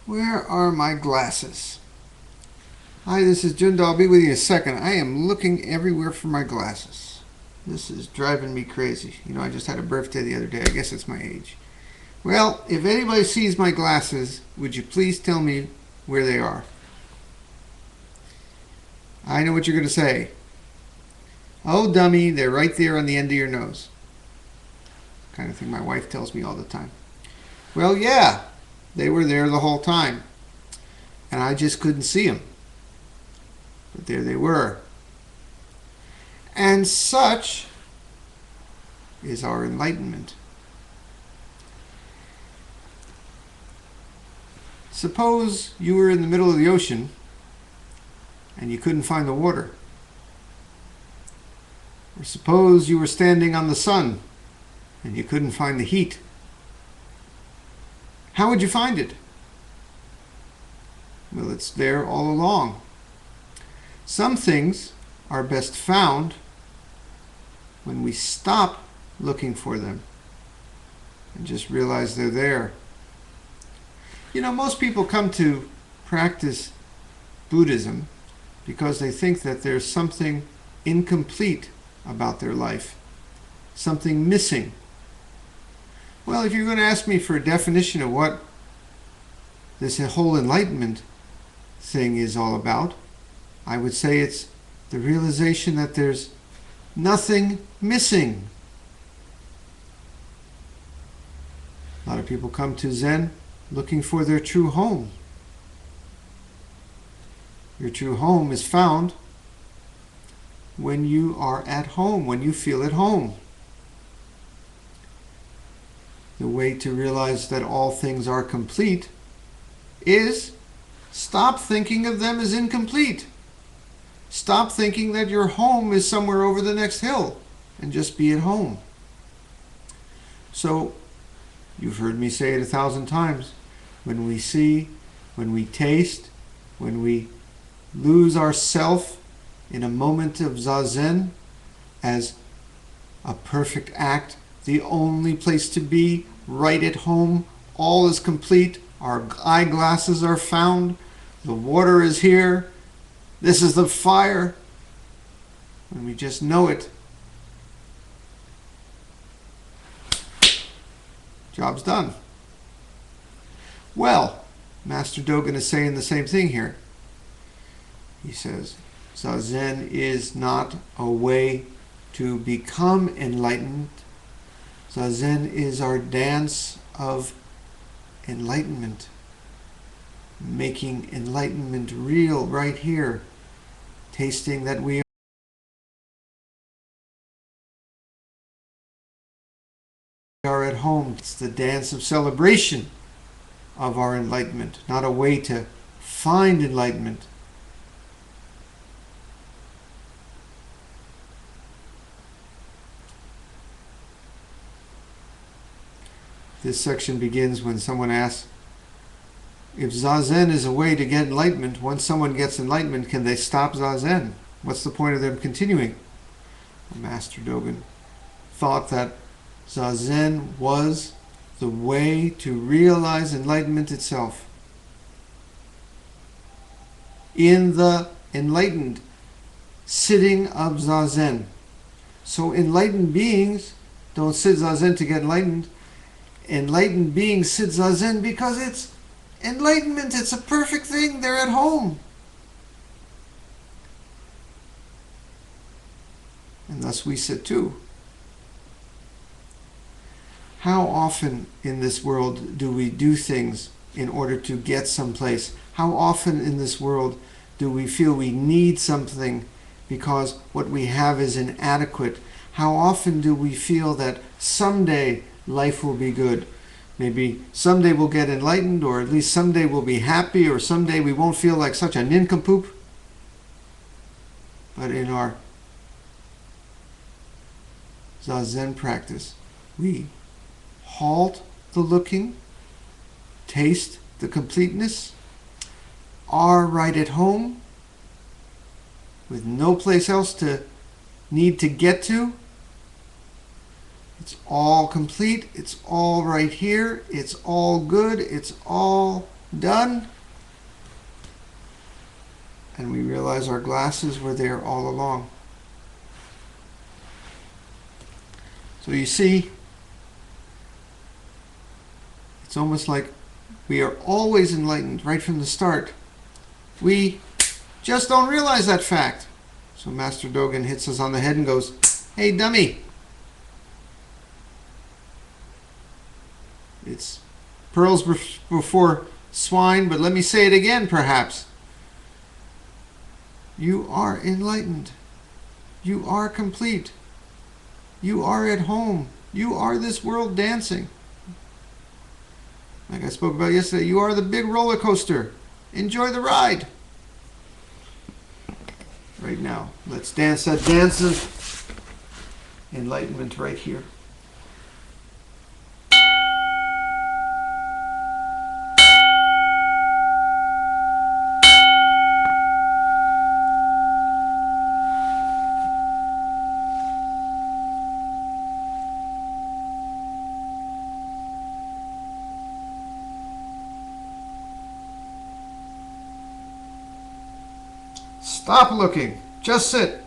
Where are my glasses? Hi, this is Junda. I'll be with you in a second. I am looking everywhere for my glasses. This is driving me crazy. You know, I just had a birthday the other day. I guess it's my age. Well, if anybody sees my glasses, would you please tell me where they are? I know what you're going to say. Oh, dummy, they're right there on the end of your nose. Kind of thing my wife tells me all the time. Well, yeah, they were there the whole time. And I just couldn't see them. But there they were. And such is our enlightenment. Suppose you were in the middle of the ocean and you couldn't find the water. Or suppose you were standing on the sun and you couldn't find the heat. How would you find it? Well, it's there all along. Some things are best found when we stop looking for them and just realize they're there. You know, most people come to practice Buddhism because they think that there's something incomplete about their life, something missing. Well, if you're going to ask me for a definition of what this whole enlightenment thing is all about, I would say it's the realization that there's nothing missing. A lot of people come to Zen looking for their true home. Your true home is found when you are at home, when you feel at home. The way to realize that all things are complete is stop thinking of them as incomplete. Stop thinking that your home is somewhere over the next hill and just be at home. So, you've heard me say it 1,000 times. When we see, when we taste, when we lose ourself in a moment of zazen as a perfect act, the only place to be, right at home, all is complete, our eyeglasses are found, the water is here, this is the fire. When we just know it, job's done. Well, Master Dogen is saying the same thing here. He says, Zazen is not a way to become enlightened. Zazen is our dance of enlightenment, making enlightenment real right here, tasting that we are at home. It's the dance of celebration of our enlightenment, not a way to find enlightenment. This section begins when someone asks, if Zazen is a way to get enlightenment, once someone gets enlightenment, can they stop Zazen? What's the point of them continuing? Well, Master Dogen thought that Zazen was the way to realize enlightenment itself. In the enlightened sitting of Zazen. So enlightened beings don't sit Zazen to get enlightened. Enlightened beings sit Zazen because it's enlightenment. It's a perfect thing. They're at home. And thus we sit too. How often in this world do we do things in order to get someplace? How often in this world do we feel we need something because what we have is inadequate? How often do we feel that someday life will be good? Maybe someday we'll get enlightened, or at least someday we'll be happy, or someday we won't feel like such a nincompoop. But in our Zazen practice, we halt the looking, taste the completeness, are right at home, with no place else to need to get to. It's all complete, it's all right here, it's all good, it's all done. And we realize our glasses were there all along. So you see, it's almost like we are always enlightened right from the start. We just don't realize that fact. So Master Dogen hits us on the head and goes, "Hey, dummy." It's pearls before swine, but let me say it again, perhaps. You are enlightened. You are complete. You are at home. You are this world dancing. Like I spoke about yesterday, you are the big roller coaster. Enjoy the ride. Right now, let's dance that dance of enlightenment right here. Stop looking. Just sit.